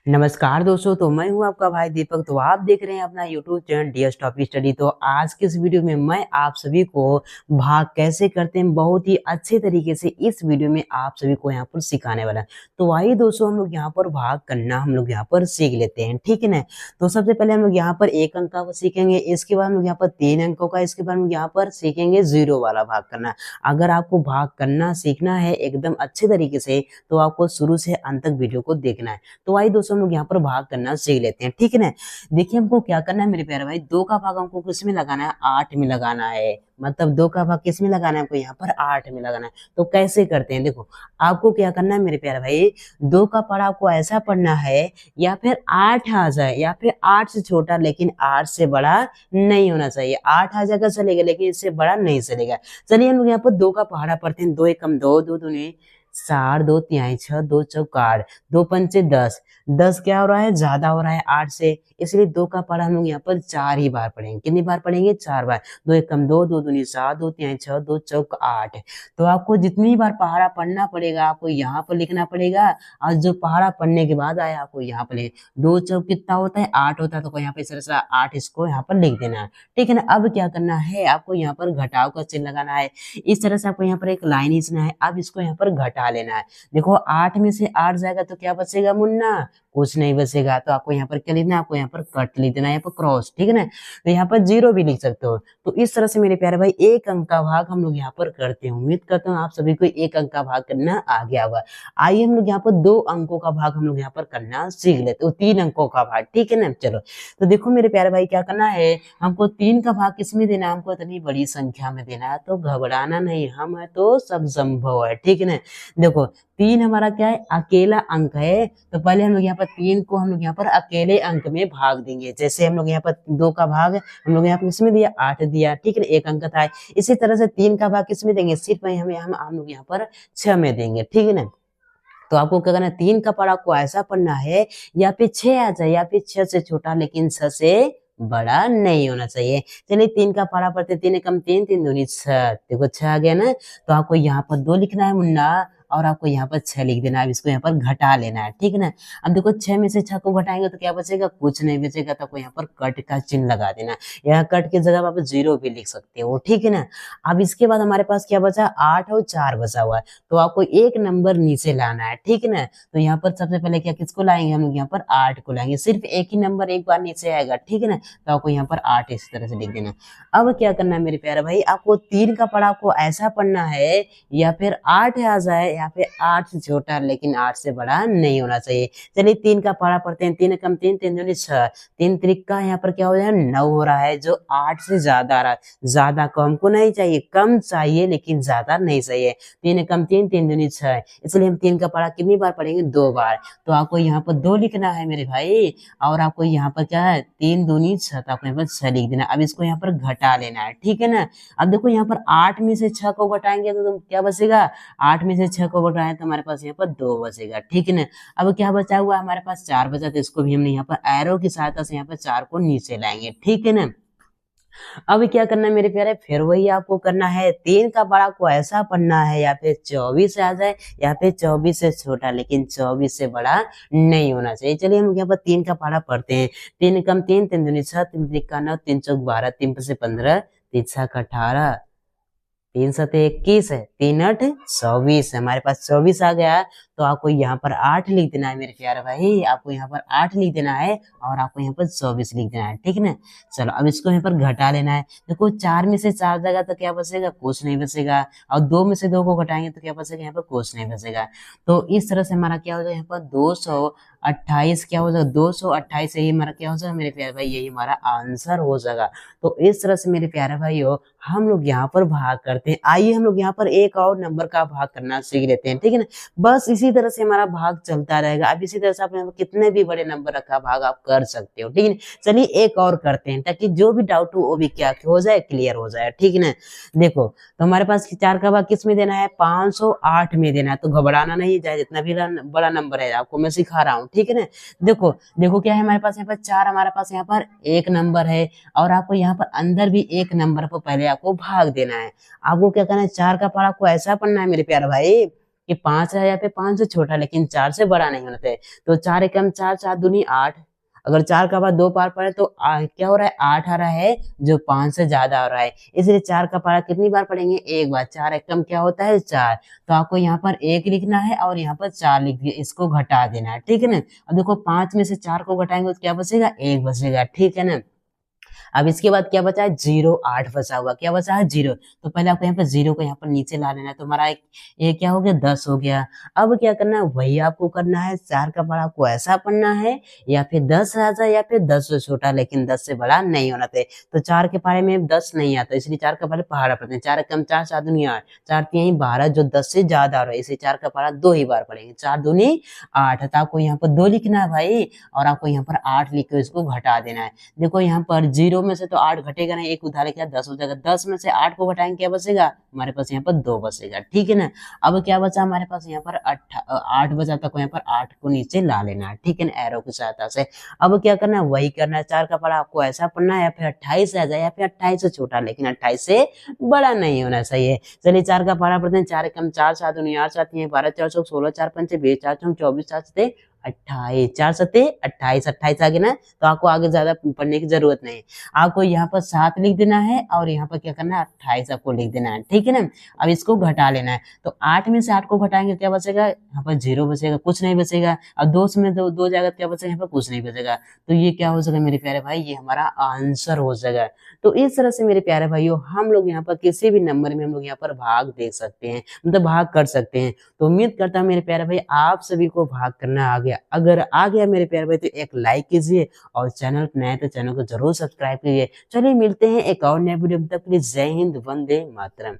नमस्कार दोस्तों। तो मैं हूं आपका भाई दीपक। तो आप देख रहे हैं अपना YouTube channel DS topic study. तो आज के इस वीडियो में मैं आप सभी को भाग कैसे करते हैं बहुत ही अच्छे तरीके से इस वीडियो में आप सभी को यहाँ पर सिखाने वाला है। तो आइए दोस्तों हम लोग यहाँ पर भाग करना हम लोग यहाँ पर सीख लेते हैं, ठीक है ना। तो सबसे पहले हम लोग यहाँ पर एक अंक का सीखेंगे, इसके बाद हम लोग यहाँ पर 3 अंकों का, इसके बाद हम लोग यहाँ पर सीखेंगे 0 वाला भाग करना। अगर आपको भाग करना सीखना है एकदम अच्छे तरीके से तो आपको शुरू से अंत तक वीडियो को देखना है। तो आइए दोस्तों हम लोग यहाँ पर भाग करना सीख लेते हैं, ठीक है ना। देखिए हमको क्या करना है मेरे प्यारे भाई, 2 का भाग हमको किस में लगाना है, 8 में लगाना है। मतलब 2 का भाग किस में लगाना है, हमको यहाँ पर 8 में लगाना है। तो कैसे करते हैं, देखो आपको क्या करना है मेरे प्यारे भाई, 2 का पढ़ा आपको ऐसा पढ़ना है या फिर 8 आ जाए या फिर 8 से छोटा लेकिन 8 से बड़ा नहीं होना चाहिए। 8 आ जाएगा चलेगा लेकिन इससे बड़ा नहीं चलेगा। चलिए हम लोग यहाँ पर 2 का पहाड़ा पढ़ते हैं। 2 एकम 2, 2 दूनी 4, 2 तिहाई 6, 2 चौक 8, 2 पंचे 10। 10 क्या हो रहा है, ज्यादा हो रहा है 8 से, इसलिए 2 का पढ़ा हम लोग यहाँ पर 4 ही बार पढ़ेंगे। कितनी बार पढ़ेंगे, 4 बार। 2 एकम 2, 2 दूनी 7, 2 तिहाई 6, 2 चौक 8। तो आपको जितनी बार पहाड़ा पढ़ना पड़ेगा आपको यहाँ पर लिखना पड़ेगा, और जो पहाड़ा पढ़ने के बाद आया आपको यहाँ पर 2 चौक कितना होता है, 8 होता है। तो यहाँ पे इस तरह से 8 इसको यहाँ पर लिख देना है, ठीक है ना। अब क्या करना है, आपको यहाँ पर घटाव का चिन्ह लगाना है। इस तरह से आपको यहाँ पर एक लाइन खींचना है। अब इसको यहाँ पर घटा लेना है। देखो 8 में से 8 जाएगा तो क्या बचेगा मुन्ना, कुछ नहीं बचेगा। तो आपको यहाँ पर क्या लिखना है, आपको यहाँ पर कट लिख देना है, यहाँ पर क्रॉस, ठीक है ना। तो यहाँ पर 0 भी लिख सकते हो। तो इस तरह से मेरे प्यारे भाई 1 अंक का भाग हम लोग यहाँ पर करते हैं। उम्मीद करता हूँ आप सभी को 1 अंक का भाग करना आ गया होगा। आइए हम लोग यहाँ पर 2 अंकों का भाग हम लोग यहाँ पर करना सीख लेते हो, 3 अंकों का भाग, ठीक है ना। चलो तो देखो मेरे प्यारे भाई क्या करना है, हमको 3 का भाग किसमें देना है, हमको इतनी बड़ी संख्या में देना है। तो घबराना नहीं, हम है तो सब संभव है, ठीक है ना। देखो 3 हमारा क्या है, अकेला अंक है। तो पहले हम लोग यहाँ पर 3 को हम लोग यहाँ पर अकेले अंक में भाग देंगे। जैसे हम लोग यहाँ पर 2 का भाग हम लोग यहाँ पर किसमें दिया, 8 दिया, ठीक है ना, 1 अंक था। इसी तरह से 3 का भाग किसमें देंगे, सिर्फ हम लोग यहाँ पर 6 में देंगे, ठीक है ना। तो आपको क्या करना है, 3 का पढ़ा आपको ऐसा पढ़ना है या फिर 6 आ जाए या फिर 6 से छोटा लेकिन 6 से बड़ा नहीं होना चाहिए। चलिए 3 का पढ़ा पढ़ते, 3 एकम 3, 3 दूनी 6। देखो 6 आ गया ना। तो आपको यहाँ पर 2 लिखना है मुन्ना, और आपको यहाँ पर 6 लिख देना है। अब इसको यहाँ पर घटा लेना है, ठीक है ना। अब देखो 6 में से 6 को घटाएंगे तो क्या बचेगा, कुछ नहीं बचेगा। तो आपको यहाँ पर कट का चिन्ह लगा देना है। यहाँ कट की जगह आप 0 भी लिख सकते हो, ठीक है ना। अब इसके बाद हमारे पास क्या बचा, 8 और 4 बचा हुआ है। तो आपको एक नंबर नीचे लाना है, ठीक है ना। तो यहाँ पर सबसे पहले क्या किसको लाएंगे, हम लोग यहाँ पर 8 को लाएंगे। सिर्फ एक ही नंबर एक बार नीचे आएगा, ठीक है ना। तो आपको यहाँ पर 8 इस तरह से लिख देना। अब क्या करना है मेरे प्यारे भाई, आपको 3 का पढ़ा आपको ऐसा पढ़ना है या फिर 8 आ जाए या फिर 8 से छोटा लेकिन 8 से बड़ा नहीं होना चाहिए। चलिए 3 का पढ़ा पढ़ते हैं। 3 एकम 3, 3 दूनी 6, 3 त्रिका यहाँ पर क्या हो जाए 9 हो रहा है, जो 8 से ज्यादा आ रहा है। ज्यादा कम को नहीं चाहिए, कम चाहिए लेकिन ज्यादा नहीं चाहिए। 3 एकम 3, 3 दूनी 6, इसलिए हम 3 का पढ़ा कितनी बार पढ़ेंगे, 2 बार। तो आपको यहाँ पर 2 लिखना है मेरे भाई, और आपको यहाँ पर क्या है 3 दूनी 6, तो आपको यहाँ पर 6 लिख देना। अब इसको यहाँ पर घटा लेना है, ठीक है ना। अब देखो यहाँ पर 8 में से 6 को घटाएंगे तो क्या बचेगा, 8 में से 6 को घटाएं तो हमारे पास यहाँ पर 2 बचेगा, ठीक है ना। अब क्या बचा हुआ हमारे पास 4 बचा, तो इसको भी हमने यहाँ पर एरो की सहायता से यहाँ पर 4 को नीचे लाएंगे, ठीक है ना। अब क्या करना है मेरे प्यारे, फिर वही आपको करना है। 3 का बड़ा को ऐसा पढ़ना है या फिर 24 आ जाए या फिर 24 से छोटा लेकिन 24 से बड़ा नहीं होना चाहिए। चलिए हम यहाँ पर 3 का पढ़ा पढ़ते हैं। 3 एकम 3, 3 दूनी 6, 3 त्रिका 9, 3 चौक 12, 3 पचे 15, 3 छक 18, 3 सते 21 है, 3 8 24 है। हमारे पास 24 आ गया। तो आपको यहाँ पर 8 लिख देना है मेरे प्यारे भाई, आपको यहाँ पर 8 लिख देना है और आपको यहाँ पर 24 लिख देना है, ठीक है ना। चलो अब इसको यहाँ पर घटा लेना है। देखो 4 में से 4 जाएगा तो क्या बचेगा, कुछ नहीं बचेगा। और 2 में से 2 को घटाएंगे तो क्या बचेगा, यहाँ पर कुछ नहीं बचेगा। तो इस तरह से हमारा क्या हो जाएगा, यहाँ पर 228 क्या हो जाएगा, 228 यही हमारा क्या हो जाएगा मेरे प्यारे भाई, यही हमारा आंसर हो जाएगा। तो इस तरह से मेरे प्यारे भाई हो हम लोग यहाँ पर भाग करते हैं। आइए हम लोग यहाँ पर एक और नंबर का भाग करना सीख लेते हैं, ठीक है ना। बस इसी तरह से हमारा भाग चलता रहेगा। अब इसी तरह से आप कितने भी बड़े नंबर रखा भाग आप कर सकते हो, ठीक है। चलिए एक और करते हैं ताकि जो भी डाउट हो वो भी क्या हो जाए, क्लियर हो जाए, ठीक है ना। देखो तो हमारे पास 4 का भाग किस में देना है, 508 में देना है। तो घबराना नहीं, चाहे जितना भी बड़ा नंबर है आपको मैं सिखा रहा हूँ, ठीक है ना। देखो देखो क्या है हमारे पास यहाँ पर 4, हमारे पास यहाँ पर एक नंबर है, और आपको यहाँ पर अंदर भी एक नंबर पर पहले आपको भाग देना है। आपको क्या करना है, 4 का पढ़ा आपको ऐसा पढ़ना है मेरे प्यारे भाई कि 5 है या फिर 5 से छोटा लेकिन 4 से बड़ा नहीं होना चाहिए। तो 4 एकम 4, 4 दूनी 8। अगर 4 का पारा 2 पार पड़े तो क्या हो रहा है 8 आ रहा है जो 5 से ज्यादा हो रहा है, इसलिए 4 का पारा कितनी बार पढ़ेंगे, एक बार। 4 एकम क्या होता है 4, तो आपको यहाँ पर 1 लिखना है और यहाँ पर 4 लिख दिया, इसको घटा देना है, ठीक है ना। अब देखो 5 में से 4 को घटाएंगे तो क्या बचेगा, 1 बचेगा, ठीक है ना। अब इसके बाद क्या बचा है 0, 8 बचा हुआ, क्या बचा है 0। तो पहले आपको यहाँ पर 0 को यहाँ पर नीचे ला लेना है, तो हमारा ये क्या हो गया 10 हो गया। अब क्या करना है वही आपको करना है, 4 का पारा आपको ऐसा पढ़ना है या फिर 10 आ जाए या फिर 10 से छोटा लेकिन 10 से बड़ा नहीं होना चाहिए। तो 4 के पारे में 10 नहीं आता, इसलिए 4 का पारा पहाड़ा पढ़ते हैं। 4 एकम 4, 4 दूनी 8, 4 तीन 12 जो 10 से ज्यादा हो रहा है, इसलिए 4 का पारा 2 ही बार पढ़ेंगे। 4 दूनी 8, तो आपको यहाँ पर 2 लिखना है भाई और आपको यहाँ पर 8 लिख के इसको घटा देना है। देखो यहाँ पर 0 में से तो 8 घटेगा नहीं, एक उधार क्या 10 हो जाएगा, 10 में से 8 को घटाएंगे क्या बचेगा, हमारे पास यहाँ पर 2 बचेगा, ठीक है ना। अब क्या बचा हमारे पास यहाँ पर 8 बचा, तक यहाँ पर 8 को नीचे ला लेना है, ठीक है ना, एरो की सहायता से। अब क्या करना है वही करना है, 4 का पारा आपको ऐसा पढ़ना है या फिर 28 आ जाए या फिर 28 से छोटा लेकिन 28 से बड़ा नहीं होना चाहिए। चलिए 4 का पारा पढ़ते हैं। 4 एकम 4, 7 दूनी 8, 7 तीन 12, 4 चौक 16, 4 पंचे 20, 4 चौक 24, 4 सते 28, 4 सते 28, 28 आ गया ना, तो आपको आगे ज्यादा पढ़ने की जरूरत नहीं है। आपको यहाँ पर 7 लिख देना है और यहाँ पर क्या करना है 28 आपको लिख देना है, ठीक है ना। अब इसको घटा लेना है, तो 8 में से 8 को घटाएंगे क्या बचेगा, यहाँ पर 0 बचेगा, कुछ नहीं बचेगा। अब 2 में 2 जाएगा क्या बचेगा, यहाँ पर कुछ नहीं बचेगा। तो ये क्या हो जाएगा मेरे प्यारे भाई, ये हमारा आंसर हो जाएगा। तो इस तरह से मेरे प्यारे भाइयों हम लोग यहाँ पर किसी भी नंबर में हम लोग यहाँ पर भाग देख सकते हैं, मतलब भाग कर सकते हैं। तो उम्मीद करता हूँ मेरे प्यारे भाई आप सभी को भाग करना आ गया। अगर आ गया मेरे प्यारे भाई तो एक लाइक कीजिए और चैनल पर नए तो चैनल को जरूर सब्सक्राइब कीजिए। चलिए मिलते हैं एक और नए वीडियो में, तब तक के लिए जय हिंद, वंदे मातरम।